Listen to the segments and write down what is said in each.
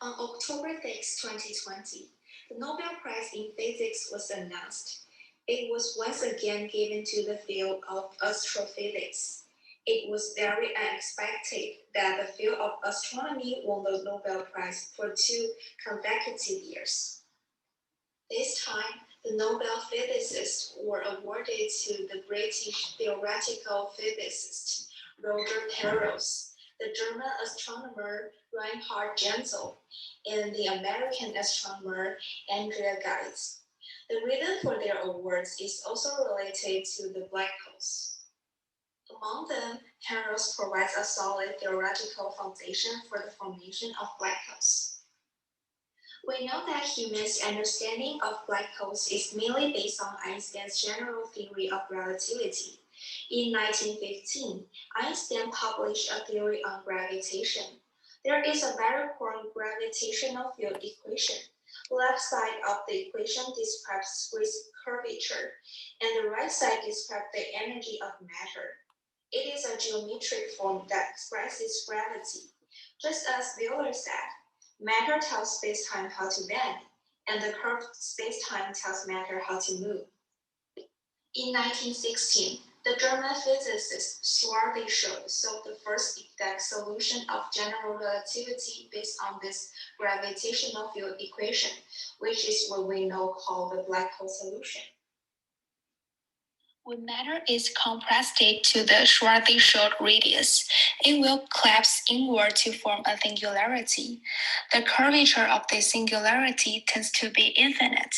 On October 6, 2020, the Nobel Prize in Physics was announced. It was once again given to the field of astrophysics. It was very unexpected that the field of astronomy won the Nobel Prize for 2 consecutive years. This time, the Nobel physicists were awarded to the British theoretical physicist Roger Penrose, the German astronomer Reinhard Genzel, and the American astronomer Andrea Ghez. The reason for their awards is also related to the black holes. Among them, Penrose provides a solid theoretical foundation for the formation of black holes. We know that humans' understanding of black holes is mainly based on Einstein's general theory of relativity. In 1915, Einstein published a theory on gravitation. There is a very important gravitational field equation. The left side of the equation describes space curvature, and the right side describes the energy of matter. It is a geometric form that expresses gravity. Just as Wheeler said, matter tells space-time how to bend, and the curved space-time tells matter how to move. In 1916, the German physicist Schwarzschild solved the first exact solution of general relativity based on this gravitational field equation, which is what we now call the black hole solution. When matter is compressed to the Schwarzschild radius, it will collapse inward to form a singularity. The curvature of the singularity tends to be infinite,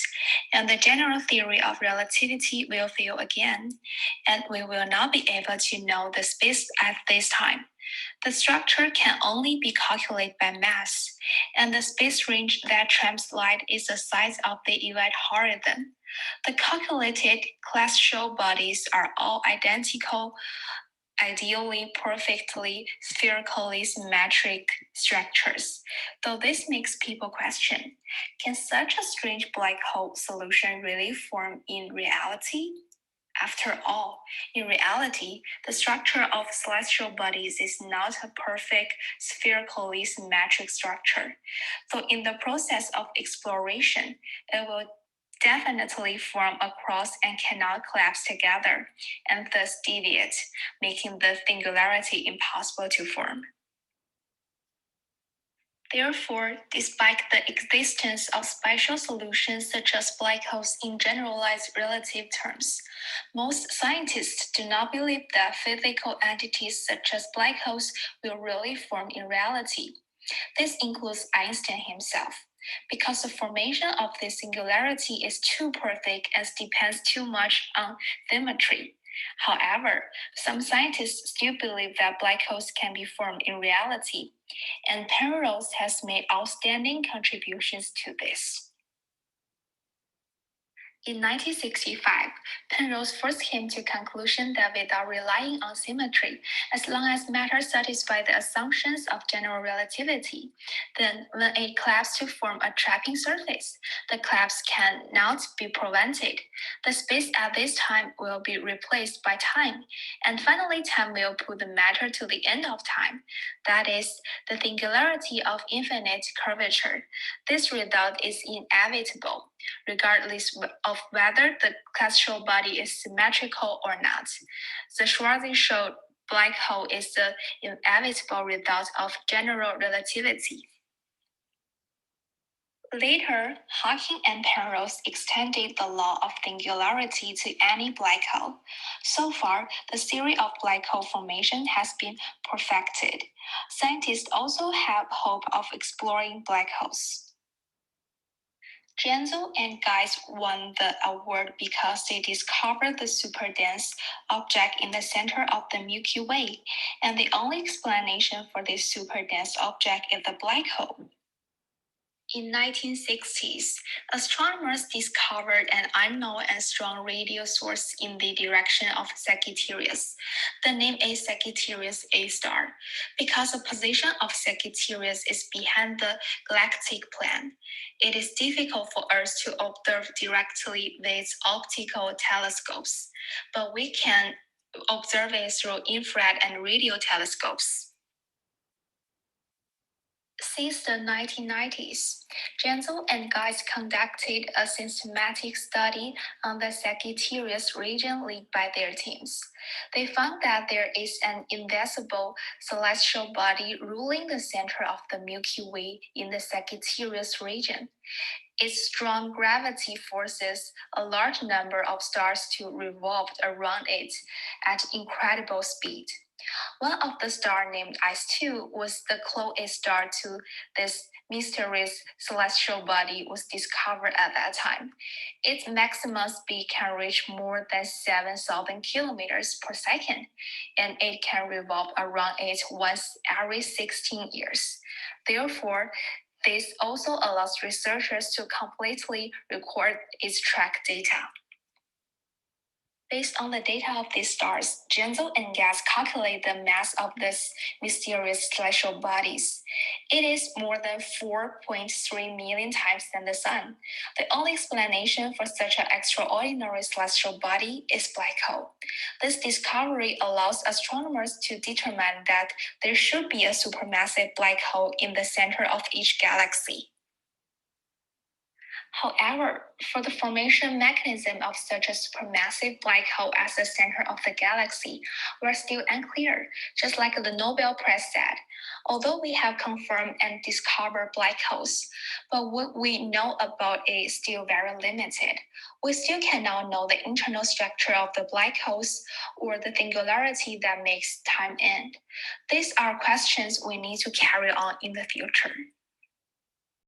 and the general theory of relativity will fail again, and we will not be able to know the space at this time. The structure can only be calculated by mass, and the space range that traps light is the size of the event horizon. The calculated celestial bodies are all identical, ideally perfectly spherically symmetric structures. Though this makes people question, can such a strange black hole solution really form in reality? After all, in reality, the structure of celestial bodies is not a perfect spherically symmetric structure. So in the process of exploration, it will definitely form across and cannot collapse together, and thus deviate, making the singularity impossible to form. Therefore, despite the existence of special solutions such as black holes in generalized relative terms, most scientists do not believe that physical entities such as black holes will really form in reality. This includes Einstein himself, because the formation of this singularity is too perfect and depends too much on symmetry. However, some scientists still believe that black holes can be formed in reality, and Penrose has made outstanding contributions to this. In 1965, Penrose first came to the conclusion that without relying on symmetry, as long as matter satisfies the assumptions of general relativity, then when it collapses to form a trapping surface, the collapse cannot be prevented. The space at this time will be replaced by time, and finally time will put the matter to the end of time. That is, the singularity of infinite curvature. This result is inevitable, regardless of whether the celestial body is symmetrical or not. The Schwarzschild black hole is the inevitable result of general relativity. Later, Hawking and Penrose extended the law of singularity to any black hole. So far, the theory of black hole formation has been perfected. Scientists also have hope of exploring black holes. Genzel and Ghez won the award because they discovered the superdense object in the center of the Milky Way, and the only explanation for this superdense object is the black hole. In 1960s, astronomers discovered an unknown and strong radio source in the direction of Sagittarius. The name is Sagittarius A star because the position of Sagittarius is behind the galactic plane. It is difficult for us to observe directly with optical telescopes, but we can observe it through infrared and radio telescopes. Since the 1990s, Genzel and Ghez conducted a systematic study on the Sagittarius region led by their teams. They found that there is an invisible celestial body ruling the center of the Milky Way in the Sagittarius region. Its strong gravity forces a large number of stars to revolve around it at incredible speed. One of the stars named AST2 was the closest star to this mysterious celestial body was discovered at that time. Its maximum speed can reach more than 7,000 kilometers per second, and it can revolve around it once every 16 years. Therefore, this also allows researchers to completely record its track data. Based on the data of these stars, Genzel and Ghez calculate the mass of these mysterious celestial bodies. It is more than 4.3 million times than the Sun. The only explanation for such an extraordinary celestial body is black hole. This discovery allows astronomers to determine that there should be a supermassive black hole in the center of each galaxy. However, for the formation mechanism of such a supermassive black hole as the center of the galaxy, we're still unclear, just like the Nobel Prize said. Although we have confirmed and discovered black holes, but what we know about it is still very limited. We still cannot know the internal structure of the black holes or the singularity that makes time end. These are questions we need to carry on in the future.